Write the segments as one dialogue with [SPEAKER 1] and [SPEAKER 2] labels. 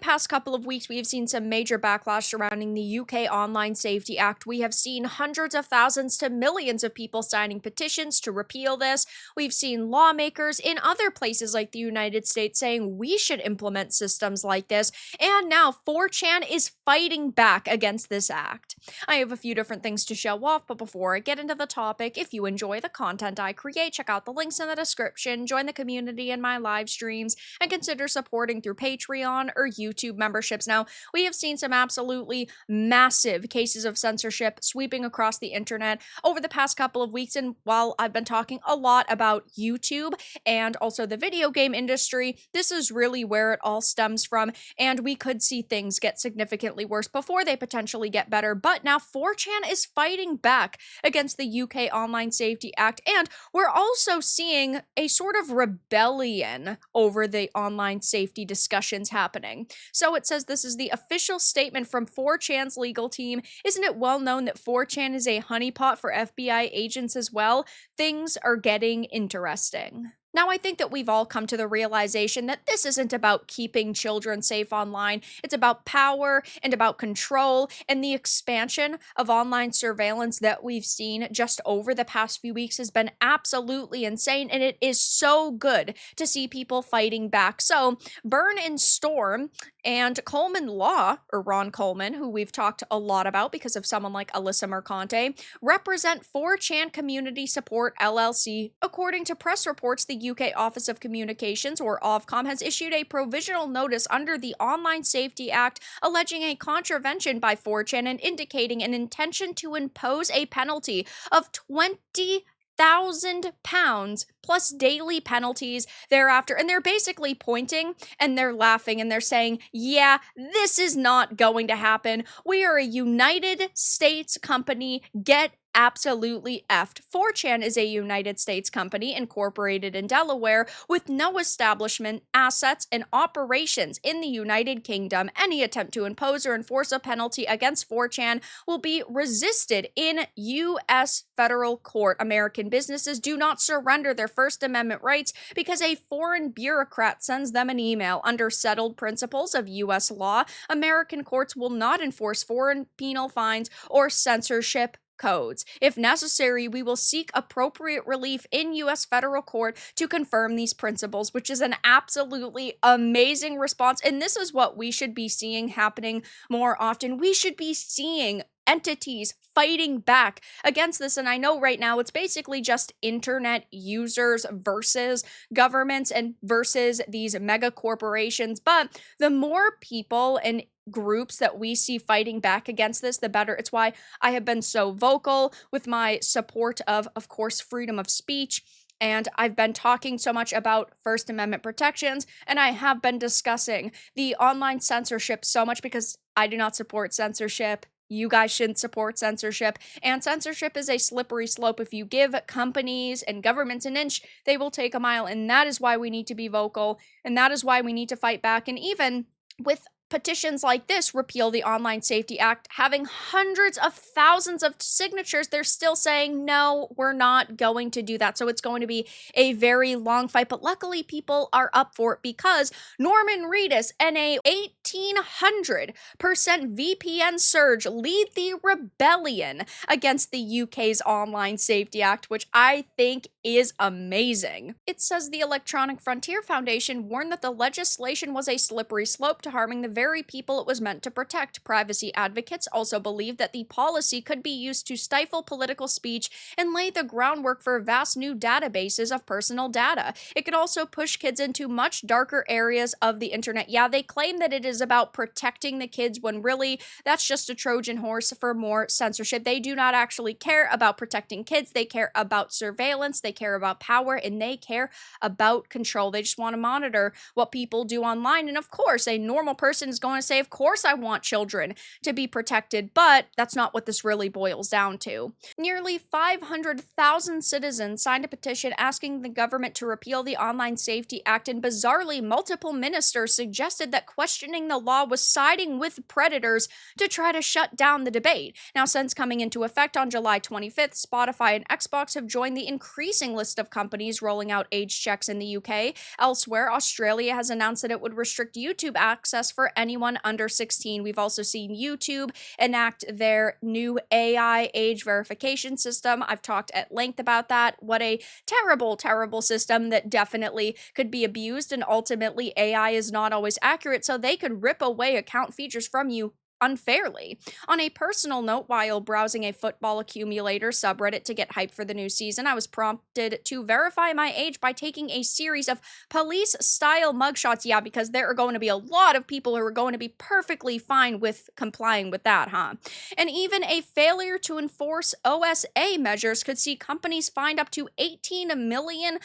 [SPEAKER 1] past couple of weeks, we have seen some major backlash surrounding the UK Online Safety Act. We have seen hundreds of thousands to millions of people signing petitions to repeal this. We've seen lawmakers in other places like the United States saying we should implement systems like this. And now 4chan is fighting back against this act. I have a few different things to show off, but before I get into the topic, if you enjoy the content I create, check out the links in the description, join the community in my live streams, and consider supporting through Patreon or YouTube memberships. Now, we have seen some absolutely massive cases of censorship sweeping across the internet over the past couple of weeks, and while I've been talking a lot about YouTube and also the video game industry, this is really where it all stems from, and we could see things get significantly worse before they potentially get better. But now 4chan is fighting back against the UK Online Safety Act, and we're also seeing a sort of rebellion over the online safety discussions happening. So it says this is the official statement from 4chan's legal team. Isn't it well known that 4chan is a honeypot for FBI agents as well? Things are getting interesting. Now, I think that we've all come to the realization that this isn't about keeping children safe online. It's about power and about control, and the expansion of online surveillance that we've seen just over the past few weeks has been absolutely insane, and it is so good to see people fighting back. So, Burn and Storm and Coleman Law, or Ron Coleman, who we've talked a lot about because of someone like Alyssa Mercante, represent 4chan Community Support LLC. According to press reports, the UK Office of Communications, or Ofcom, has issued a provisional notice under the Online Safety Act alleging a contravention by 4chan and indicating an intention to impose a penalty of £20,000 plus daily penalties thereafter. And they're basically pointing and they're laughing and they're saying, yeah, this is not going to happen. We are a United States company. Get absolutely effed. 4chan is a United States company incorporated in Delaware with no establishment, assets, and operations in the United Kingdom. Any attempt to impose or enforce a penalty against 4chan will be resisted in U.S. federal court. American businesses do not surrender their First Amendment rights because a foreign bureaucrat sends them an email. Under settled principles of U.S. law, American courts will not enforce foreign penal fines or censorship codes. If necessary, we will seek appropriate relief in U.S. federal court to confirm these principles, which is an absolutely amazing response. And this is what we should be seeing happening more often. We should be seeing entities fighting back against this. And I know right now it's basically just internet users versus governments and versus these mega corporations. But the more people and groups that we see fighting back against this, the better. It's why I have been so vocal with my support of course, freedom of speech. And I've been talking so much about First Amendment protections, and I have been discussing the online censorship so much because I do not support censorship. You guys shouldn't support censorship, and censorship is a slippery slope. If you give companies and governments an inch, they will take a mile, and that is why we need to be vocal, and that is why we need to fight back. And even with petitions like this, repeal the Online Safety Act, having hundreds of thousands of signatures, they're still saying, no, we're not going to do that. So it's going to be a very long fight, but luckily people are up for it because Norman Reedus and a 1,800% VPN surge lead the rebellion against the UK's Online Safety Act, which I think is amazing. It says the Electronic Frontier Foundation warned that the legislation was a slippery slope to harming the very people it was meant to protect. Privacy advocates also believe that the policy could be used to stifle political speech and lay the groundwork for vast new databases of personal data. It could also push kids into much darker areas of the internet. Yeah, they claim that it is about protecting the kids when really that's just a Trojan horse for more censorship. They do not actually care about protecting kids. They care about surveillance, they care about power, and they care about control. They just want to monitor what people do online. And of course, a normal person is going to say, of course I want children to be protected, but that's not what this really boils down to. Nearly 500,000 citizens signed a petition asking the government to repeal the Online Safety Act, and bizarrely, multiple ministers suggested that questioning saying the law was siding with predators to try to shut down the debate. Now, since coming into effect on July 25th, Spotify and Xbox have joined the increasing list of companies rolling out age checks in the UK. Elsewhere, Australia has announced that it would restrict YouTube access for anyone under 16. We've also seen YouTube enact their new AI age verification system. I've talked at length about that. What a terrible, terrible system that definitely could be abused, and ultimately AI is not always accurate, so they could rip away account features from you unfairly. On a personal note, while browsing a football accumulator subreddit to get hyped for the new season, I was prompted to verify my age by taking a series of police-style mugshots. Yeah, because there are going to be a lot of people who are going to be perfectly fine with complying with that, huh? And even a failure to enforce OSA measures could see companies fined up to £18 million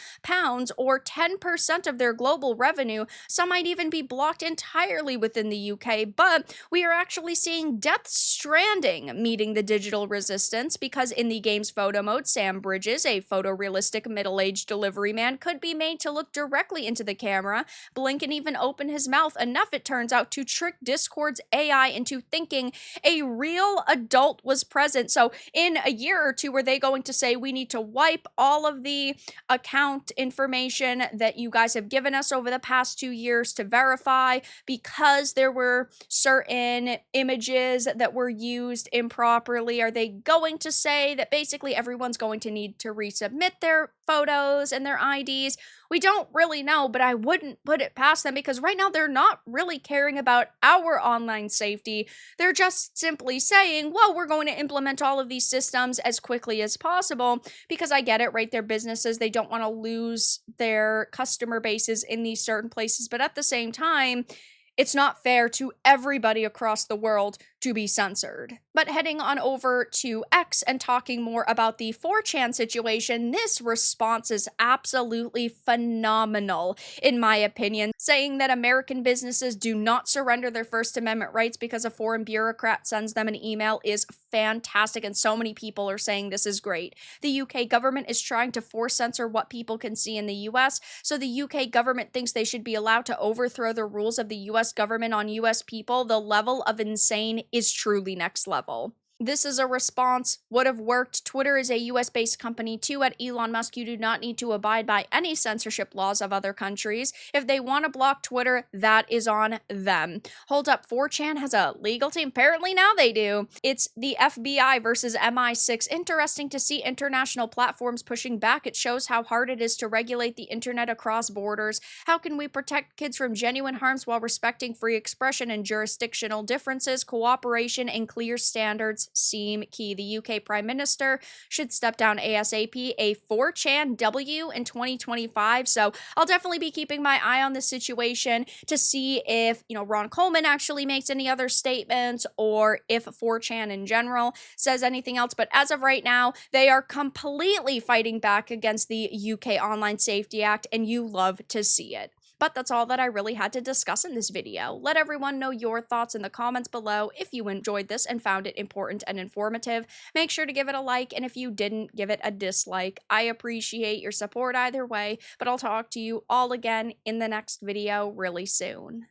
[SPEAKER 1] or 10% of their global revenue. Some might even be blocked entirely within the UK, but we are actually seeing Death Stranding meeting the digital resistance, because in the game's photo mode, Sam Bridges, a photorealistic middle-aged delivery man, could be made to look directly into the camera, blink, and even open his mouth, enough, it turns out, to trick Discord's AI into thinking a real adult was present. So in a year or two, are they going to say, we need to wipe all of the account information that you guys have given us over the past 2 years to verify because there were certain images that were used improperly? Are they going to say that basically everyone's going to need to resubmit their photos and their IDs? We don't really know, but I wouldn't put it past them, because right now they're not really caring about our online safety. They're just simply saying, well, we're going to implement all of these systems as quickly as possible, because I get it, right? They're businesses. They don't want to lose their customer bases in these certain places. But at the same time, it's not fair to everybody across the world to be censored. But heading on over to X and talking more about the 4chan situation, this response is absolutely phenomenal, in my opinion, saying that American businesses do not surrender their First Amendment rights because a foreign bureaucrat sends them an email is fantastic, and so many people are saying this is great. The UK government is trying to force censor what people can see in the US, so the UK government thinks they should be allowed to overthrow the rules of the US government on US people. The level of insane is truly next level. This is a response, would have worked. Twitter is a US-based company too. At Elon Musk, you do not need to abide by any censorship laws of other countries. If they want to block Twitter, that is on them. Hold up, 4chan has a legal team? Apparently now they do. It's the FBI versus MI6. Interesting to see international platforms pushing back. It shows how hard it is to regulate the internet across borders. How can we protect kids from genuine harms while respecting free expression and jurisdictional differences? Cooperation and clear standards seem key. The UK Prime Minister should step down ASAP, a 4chan W in 2025. So I'll definitely be keeping my eye on this situation to see if, Ron Coleman actually makes any other statements, or if 4chan in general says anything else. But as of right now, they are completely fighting back against the UK Online Safety Act, and you love to see it. But that's all that I really had to discuss in this video. Let everyone know your thoughts in the comments below. If you enjoyed this and found it important and informative, make sure to give it a like, and if you didn't, give it a dislike. I appreciate your support either way, but I'll talk to you all again in the next video really soon.